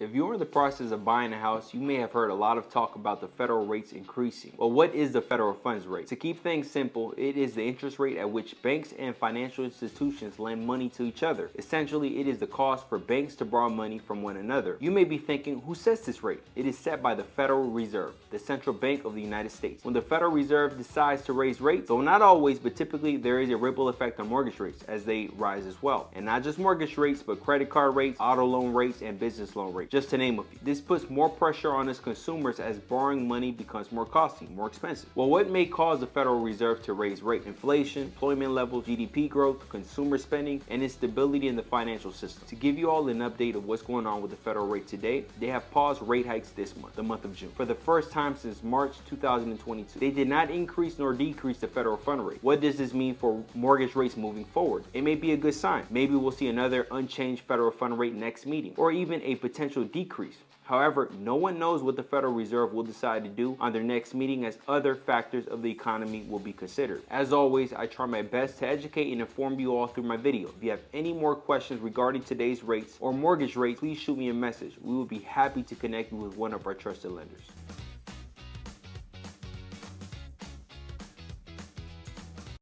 If you're in the process of buying a house, you may have heard a lot of talk about the federal rates increasing. Well, what is the federal funds rate? To keep things simple, it is the interest rate at which banks and financial institutions lend money to each other. Essentially, it is the cost for banks to borrow money from one another. You may be thinking, who sets this rate? It is set by the Federal Reserve, the central bank of the United States. When the Federal Reserve decides to raise rates, though not always, but typically there is a ripple effect on mortgage rates as they rise as well. And not just mortgage rates, but credit card rates, auto loan rates, and business loan rates, just to name a few. This puts more pressure on us consumers as borrowing money becomes more costly, more expensive. Well, what may cause the Federal Reserve to raise rate? Inflation, employment levels, GDP growth, consumer spending, and instability in the financial system. To give you all an update of what's going on with the federal rate today, they have paused rate hikes this month, the month of June, for the first time since March 2022. They did not increase nor decrease the federal fund rate. What does this mean for mortgage rates moving forward? It may be a good sign. Maybe we'll see another unchanged federal fund rate next meeting, or even a potential decrease. However, no one knows what the Federal Reserve will decide to do on their next meeting, as other factors of the economy will be considered. As always, I try my best to educate and inform you all through my video. If you have any more questions regarding today's rates or mortgage rates, please shoot me a message. We will be happy to connect you with one of our trusted lenders.